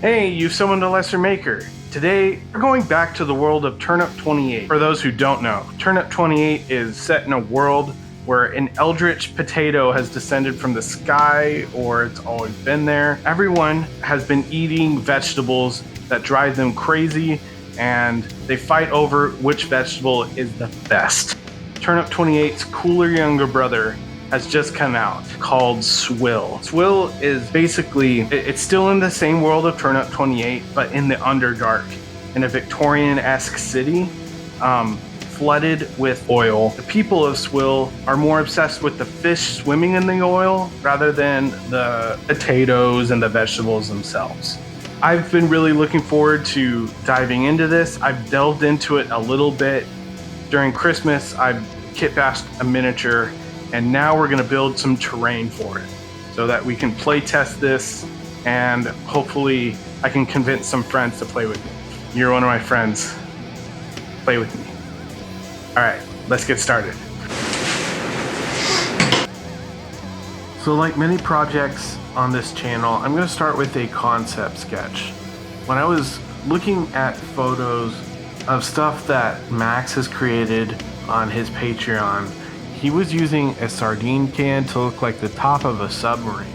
Hey, you've summoned a lesser maker. Today, we're going back to the world of Turnip28. For those who don't know, Turnip28 is set in a world where an eldritch potato has descended from the sky, or it's always been there. Everyone has been eating vegetables that drive them crazy, and they fight over which vegetable is the best. Turnip28's cooler younger brother has just come out called SWILL. SWILL is basically, it's still in the same world of Turnip28, but in the Underdark, in a Victorian-esque city, flooded with oil. The people of SWILL are more obsessed with the fish swimming in the oil rather than the potatoes and the vegetables themselves. I've been really looking forward to diving into this. I've delved into it a little bit. During Christmas, I've kitbashed a miniature, and now we're going to build some terrain for it so that we can play test this, and hopefully I can convince some friends to play with me. You're one of my friends. Play with me. All right, let's get started. So like many projects on this channel, I'm going to start with a concept sketch. When I was looking at photos of stuff that Max has created on his Patreon, he was using a sardine can to look like the top of a submarine.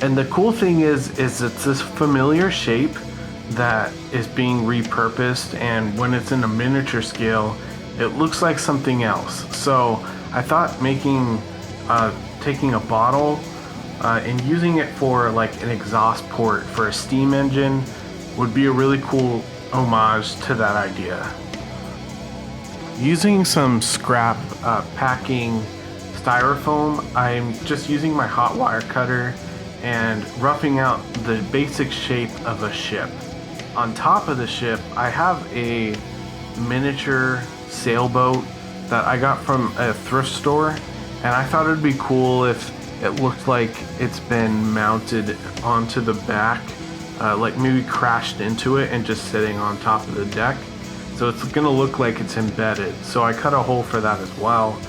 And the cool thing is it's this familiar shape that is being repurposed, and when it's in a miniature scale, it looks like something else. So I thought taking a bottle and using it for like an exhaust port for a steam engine would be a really cool homage to that idea. Using some scrap packing styrofoam, I'm just using my hot wire cutter and roughing out the basic shape of a ship. On top of the ship, I have a miniature sailboat that I got from a thrift store, and I thought it'd be cool if it looked like it's been mounted onto the back, like maybe crashed into it and just sitting on top of the deck. So it's gonna look like it's embedded. So I cut a hole for that as well.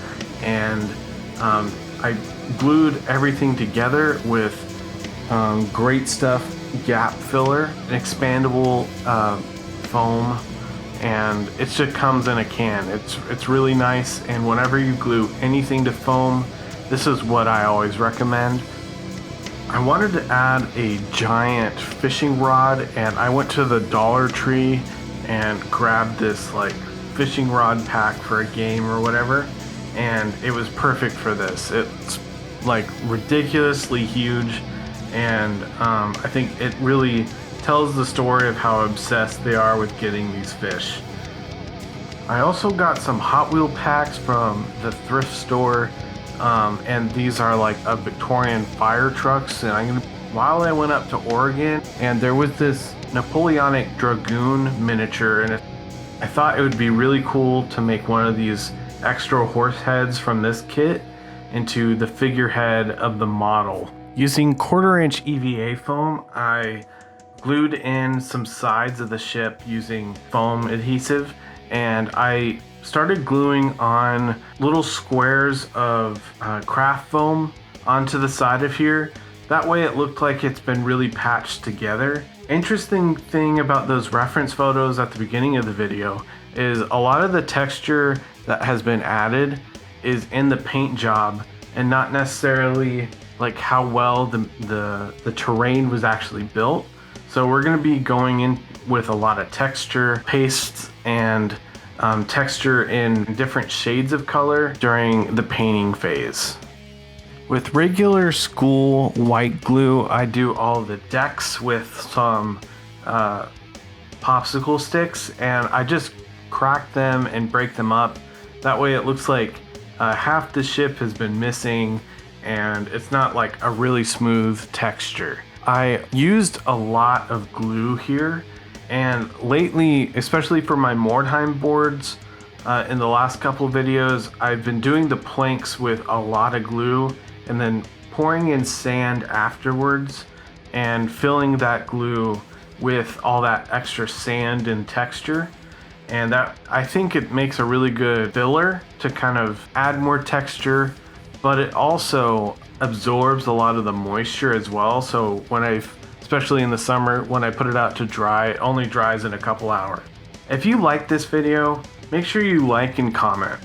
And I glued everything together with Great Stuff gap filler, an expandable foam, and it just comes in a can. It's really nice, and whenever you glue anything to foam, this is what I always recommend. I wanted to add a giant fishing rod, and I went to the Dollar Tree and grabbed this like fishing rod pack for a game or whatever, and it was perfect for this. It's like ridiculously huge, and I think it really tells the story of how obsessed they are with getting these fish. I also got some Hot Wheel packs from the thrift store, and these are like a Victorian fire trucks. And while I went up to Oregon, and there was this Napoleonic Dragoon miniature, and I thought it would be really cool to make one of these extra horse heads from this kit into the figurehead of the model. Using 1/4-inch EVA foam, I glued in some sides of the ship using foam adhesive, and I started gluing on little squares of craft foam onto the side of here. That way it looked like it's been really patched together. Interesting thing about those reference photos at the beginning of the video is a lot of the texture that has been added is in the paint job and not necessarily like how well the terrain was actually built. So we're going to be going in with a lot of texture pastes and texture in different shades of color during the painting phase. With regular school white glue, I do all the decks with some popsicle sticks, and I just crack them and break them up. That way it looks like half the ship has been missing, and it's not like a really smooth texture. I used a lot of glue here, and lately, especially for my Mordheim boards, in the last couple of videos, I've been doing the planks with a lot of glue and then pouring in sand afterwards and filling that glue with all that extra sand and texture. And that, I think it makes a really good filler to kind of add more texture, but it also absorbs a lot of the moisture as well. So when I've especially in the summer when I put it out to dry. It only dries in a couple hours. If you like this video, make sure you like and comment.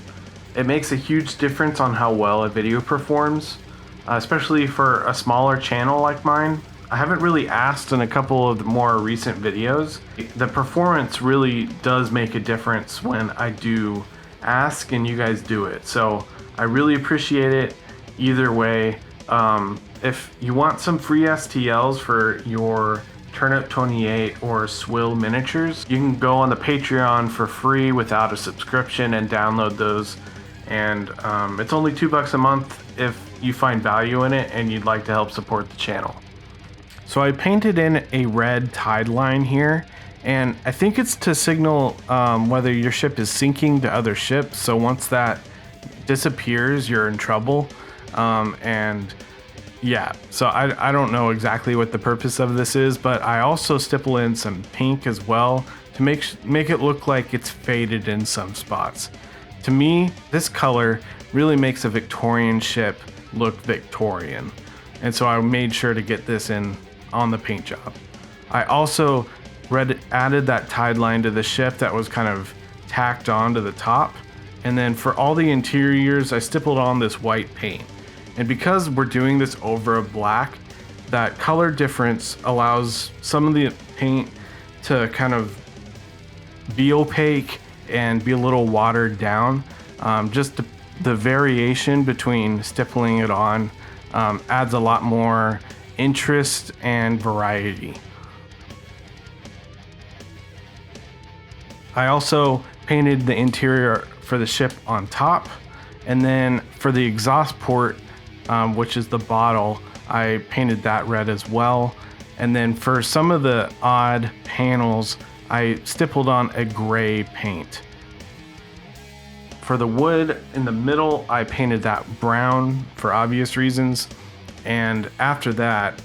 It makes a huge difference on how well a video performs, especially for a smaller channel like mine. I haven't really asked in a couple of the more recent videos. The performance really does make a difference when I do ask and you guys do it. So I really appreciate it either way. If you want some free STLs for your Turnip28 or SWILL miniatures, you can go on the Patreon for free without a subscription and download those. And it's only $2 a month if you find value in it and you'd like to help support the channel. So I painted in a red tide line here, and I think it's to signal whether your ship is sinking to other ships. So once that disappears, you're in trouble. And yeah, so I don't know exactly what the purpose of this is, but I also stipple in some pink as well to make it look like it's faded in some spots. To me, this color really makes a Victorian ship look Victorian. And so I made sure to get this in on the paint job. I also added that tide line to the ship that was kind of tacked on to the top. And then for all the interiors, I stippled on this white paint. And because we're doing this over a black, that color difference allows some of the paint to kind of be opaque and be a little watered down. Just the variation between stippling it on adds a lot more interest and variety. I also painted the interior for the ship on top, and then for the exhaust port, which is the bottle, I painted that red as well. And then for some of the odd panels, I stippled on a gray paint. For the wood in the middle, I painted that brown for obvious reasons. And after that,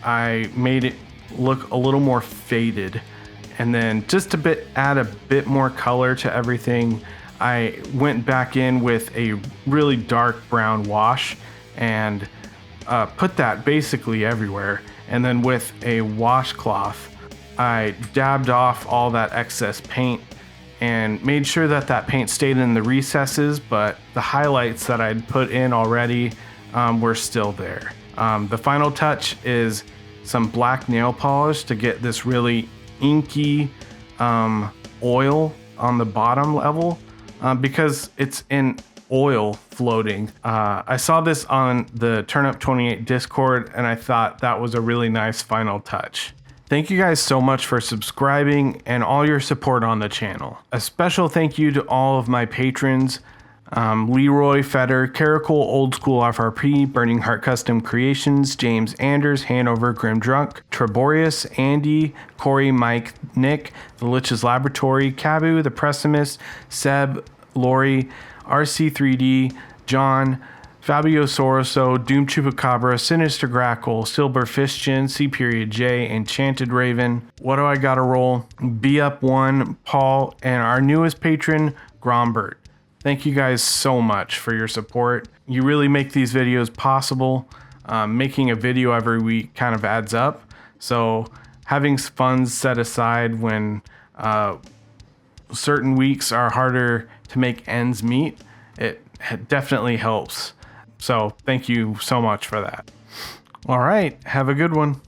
I made it look a little more faded. And then just add a bit more color to everything, I went back in with a really dark brown wash and put that basically everywhere. And then with a washcloth, I dabbed off all that excess paint and made sure that that paint stayed in the recesses, but the highlights that I'd put in already were still there. The final touch is some black nail polish to get this really inky oil on the bottom level because it's in oil floating. I saw this on the Turnip28 Discord and I thought that was a really nice final touch. Thank you guys so much for subscribing and all your support on the channel. A special thank you to all of my patrons, Leroy Fetter, Caracol Old School FRP, Burning Heart Custom Creations, James Anders, Hanover Grim Drunk, Treborius, Andy, Corey, Mike, Nick, The Lich's Laboratory, Cabu, The Pessimist, Seb, Lori, RC3D, John, Fabio Soroso, Doom Chupacabra, Sinister Grackle, Silver Fishchin, C.J, Enchanted Raven, What Do I Gotta Roll, Be Up One, Paul, and our newest patron, Grombert. Thank you guys so much for your support. You really make these videos possible. Making a video every week kind of adds up. So having funds set aside when certain weeks are harder to make ends meet, it definitely helps. So thank you so much for that. All right, have a good one.